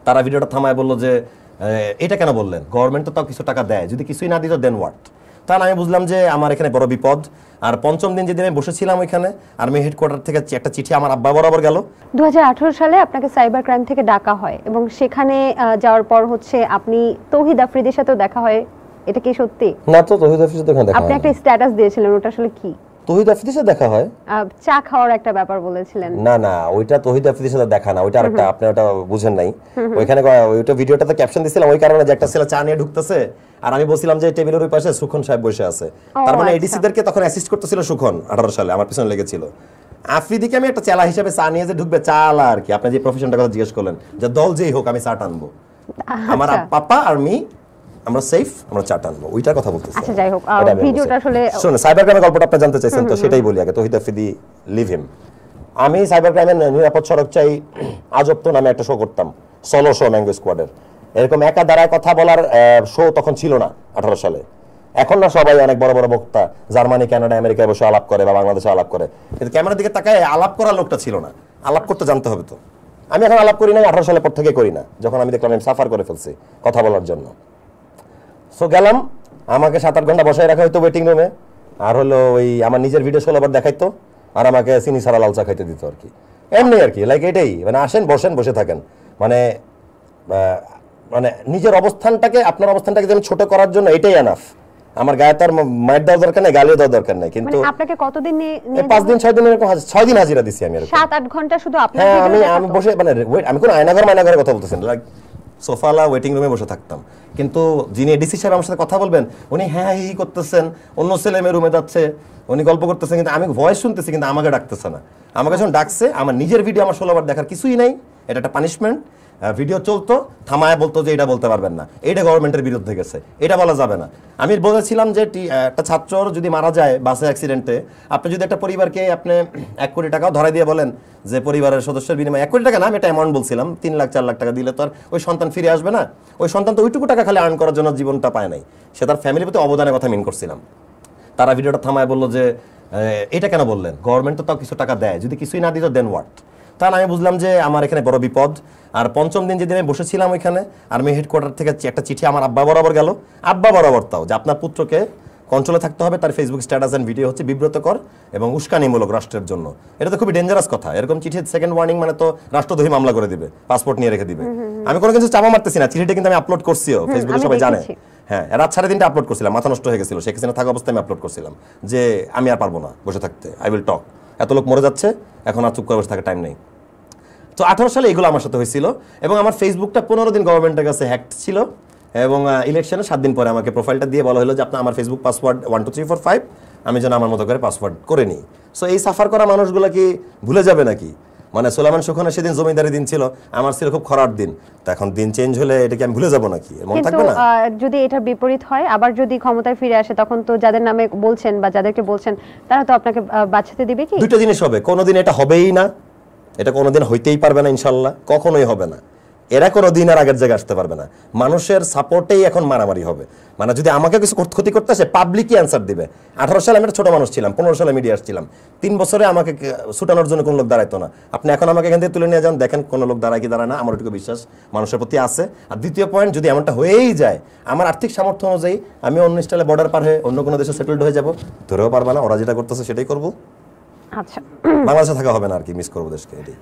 তারা ভিডিওটা থামায় বললো যে এটা কেন বললেন, গভর্নমেন্ট তো তাও কিছু টাকা দেয়, যদি কিছুই না দিত দেন হোয়াট। তাহলে আমি বুঝলাম যে আমার এখানে বড় বিপদ। আর পঞ্চম দিন যেদিন আমি বসেছিলাম ওইখানে আর্মি হেডকোয়ার্টার থেকে একটা চিঠি আমার আব্বা বরাবর গেল। 2018 সালে আপনাকে সাইবার ক্রাইম থেকে ডাকা হয় এবং সেখানে যাওয়ার পর হচ্ছে আপনি তৌহিদ আফ্রিদির সাথেও দেখা হয়, এটা কি সত্যি? না তো, তৌহিদ আফ্রিদির সাথে দেখা আপনি একটা স্ট্যাটাস দিয়েছিলেন, ওটা আসলে কি? তৌহিদ আফ্রিদির সাথে দেখা হয়, চা খাওয়ার একটা ব্যাপার বলেছিলেন। না না, ওইটা তৌহিদ আফ্রিদির সাথে দেখা না, ওইটা আরেকটা, আপনি ওটা বুঝেন নাই। ওইখানে ওইটা ভিডিওটাতে ক্যাপশন দিছিলাম ওই কারণে যে একটা ছেলে চা নিয়ে ঢুকতেছে আর আমি বলছিলাম যে টেবিলের ওই পাশে সুখন সাহেব বসে আছে, তার মানে এডিসিদেরকে তখন অ্যাসিস্ট করতেছিল সুখন 18 সালে আমার পিছনে লেগেছিল। আফ্রিদিকে আমি একটা চেলা হিসেবে চা নিয়ে যে ঢুকবে, চালা আর কি, আপনি যে প্রফেশনটার কথা জিজ্ঞেস করলেন, যে দল যেই হোক আমি চা টানবো, আমার পাপা আর মি আমরা সেফ, আমরা চা টানবো, ওইটার কথা বলতেছি। আচ্ছা যাই হোক, ভিডিওটা আসলে শুনুন, সাইবার ক্রাইমের গল্পটা আপনি জানতে চাইছেন তো সেটাই বলি আগে। তৌহিদ আফ্রিদি, লিভ হিম। আমি সাইবার ক্রাইমের নিরাপদ সড়ক চাই আজব তো নামে একটা শো করতাম, সোলো শো, ম্যাঙ্গো স্কোয়াডের। এরকম একা দাঁড়ায় কথা বলার শো তখন ছিল না 18 সালে। এখন না সবাই অনেক বড় বড় বক্তা জার্মানি, কানাডা, আমেরিকায় বসে আলাপ করে বা বাংলাদেশে আলাপ করে, কিন্তু ক্যামেরার দিকে তাকায় আলাপ করার লোকটা ছিল না। আলাপ করতে জানতে হবে তো। আমি এখন আলাপ করি না, 18 সালের পর থেকে করি না, যখন আমি দেখলাম আমি সাফার করে ফেলছি কথা বলার জন্য। সো গেলাম, আমাকে 7-8 ঘন্টা বসায় রাখা হইতো ওয়েটিং রুমে, আর হলো ওই আমার নিজের ভিডিও 16 বার দেখাইতো, আর আমাকে চিনি ছাড়া লাল চা খাইতে দিত আর কি, এমনি আর কি, লাইক এটাই, মানে আসেন বসেন বসে থাকেন, মানে মানে নিজের অবস্থানটাকে, আপনার অবস্থানটাকে যেন ছোট করার জন্য এটাই এনাফ। আমার গায়ে তার মাইর দেওয়ার দরকার নেই, গালিও দেওয়ার দরকার নেই। কিন্তু আপনাকে কতদিন নিয়ে 5 দিন 6 দিন এরকম 6 দিন হাজিরা দিছি আমি, 7-8 ঘন্টা শুধু আপনার ভিডিও। আমি বসে মানে আমি কোন আয়নাঘরের কথা বলতেছেন, লাইক সোফালা ওয়েটিং রুমে বসে থাকতাম। কিন্তু যিনি এডিসি সাহেব আমার সাথে কথা বলবেন, উনি হ্যাঁ হি করতেছেন, অন্য ছেলে মেয়ে রুমে যাচ্ছে, উনি গল্প করতেছেন, কিন্তু আমি ভয়েস শুনতেছি কিন্তু আমাকে ডাকতেছে না। আমাকে যখন ডাকছে, আমার নিজের ভিডিও আমার 16 বার দেখার কিছুই নাই, এটা একটা পানিশমেন্ট। ভিডিও চলতো, থামায় বলতো যে এটা বলতে পারবেন না, এটা গভর্নমেন্টের বিরুদ্ধে গেছে, এটা বলা যাবে না। আমি বলেছিলাম যে একটা ছাত্র যদি মারা যায় বাসে অ্যাক্সিডেন্টে, আপনি যদি একটা পরিবারকে আপনি 1 কোটি টাকাও ধরাই দিয়ে বলেন যে পরিবারের সদস্যের বিনিময়ে 1 কোটি টাকা না, আমি একটা অ্যামাউন্ট বলছিলাম 3 লাখ 4 লাখ টাকা দিলে তো আর ওই সন্তান ফিরে আসবে না। ওই সন্তান তো ওইটুকু টাকা খালি আর্ন করার জন্য জীবনটা পায় নাই, সে তার ফ্যামিলির প্রতি অবদানের কথা মিন করছিলাম। তারা ভিডিওটা থামায় বললো যে এটা কেন বললেন, গভর্নমেন্ট তো তাও কিছু টাকা দেয়, যদি কিছুই না দিত দেন হোয়াট। তাহলে আমি বুঝলাম যে আমার এখানে বড় বিপদ। আর পঞ্চম দিন যেদিন আমি বসেছিলাম ওইখানে আর্মি হেডকোয়ার্টার থেকে একটা চিঠি আমার আব্বা বরাবর গেল, আব্বা বরাবর, তাও যে আপনার পুত্রকে কন্ট্রোলে থাকতে হবে, তার ফেসবুক স্ট্যাটাস এন্ড ভিডিও হচ্ছে বিব্রতকর এবং উস্কানিমূলক রাষ্ট্রের জন্য। এটা তো খুবই ডেঞ্জারাস কথা। এরকম চিঠির সেকেন্ড ওয়ার্নিং মানে তো রাষ্ট্রদ্রোহী মামলা করে দিবে, পাসপোর্ট নিয়ে রেখে দিবে। আমি কোনো কিছু চাপা মারতেছি না, চিঠিটা কিন্তু আমি আপলোড করছিও ফেসবুকে, সবাই জানে। হ্যাঁ, রাত 3:30 আপলোড করছিলাম, মাথা নষ্ট হয়ে গেছিল, শেখ হাসিনা থাকা অবস্থায় আমি আপলোড করছিলাম যে আমি আর পারবো না বসে থাকতে, আই উইল টক, এত লোক মরে যাচ্ছে, এখন আর চুপ করে বসে থাকার টাইম নেই। তো 18 সালে এগুলো আমার সাথে হয়েছিল এবং আমার ফেসবুকটা 15 দিন গভর্নমেন্টের কাছে হ্যাক ছিল এবং ইলেকশনে 7 দিন পরে আমাকে প্রোফাইলটা দিয়ে বলা হলো যে আপনার আমার ফেসবুক পাসওয়ার্ড 12345, আমি যেন আমার মতো করে পাসওয়ার্ড করে নিই। সো এই সাফার করা মানুষগুলো কি ভুলে যাবে নাকি? মানে সোলাইমান সুখানের সেদিন জমিদারি দিন ছিল, আমার ছিল খুব খরার দিন, তো এখন দিন চেঞ্জ হলে এটা কি আমি ভুলে যাবো নাকি? মনে থাকবে না? যদি এটা বিপরীত হয়, আবার যদি ক্ষমতায় ফিরে আসে, তখন তো যাদের নামে বলছেন বা যাদেরকে বলছেন তারা তো আপনাকে বাঁচাতে দিবে কি? দুটো জিনিস হবে, কোনোদিন এটা হবেই না, এটা কোনোদিন হইতেই পারবে না, ইনশাল্লাহ কখনোই হবে না। এরা কোনোদিন আর আগের জায়গায় আসতে পারবে না। মানুষের সাপোর্টেই এখন মারামারি হবে। মানে যদি আমাকে কিছু ক্ষতি করতে আসে, পাবলিকই অ্যান্সার দিবে। 18 সালে আমি একটা ছোট মানুষ ছিলাম, 15 সালে মিডিয়া আসছিলাম, 3 বছরে আমাকে ছুটানোর জন্য কোনো লোক দাঁড়াইতো না। আপনি এখন আমাকে এখান থেকে তুলে নিয়ে যান, দেখেন কোনো লোক দাঁড়ায় কি দাঁড়ায় না, আমার ওইটুকু বিশ্বাস মানুষের প্রতি আছে। আর দ্বিতীয় পয়েন্ট, যদি এমনটা হয়েই যায়, আমার আর্থিক সামর্থ্য অনুযায়ী আমি অন্য স্টাইলে বর্ডার পার হয়ে অন্য কোনো দেশে সেটেলড হয়ে যাবো, ধরেও পারবা না, ওরা যেটা করতেছে সেটাই করবো। আচ্ছা, বাংলাদেশে থাকা হবে না আর কি, মিস করবো দেশকে, এটাই।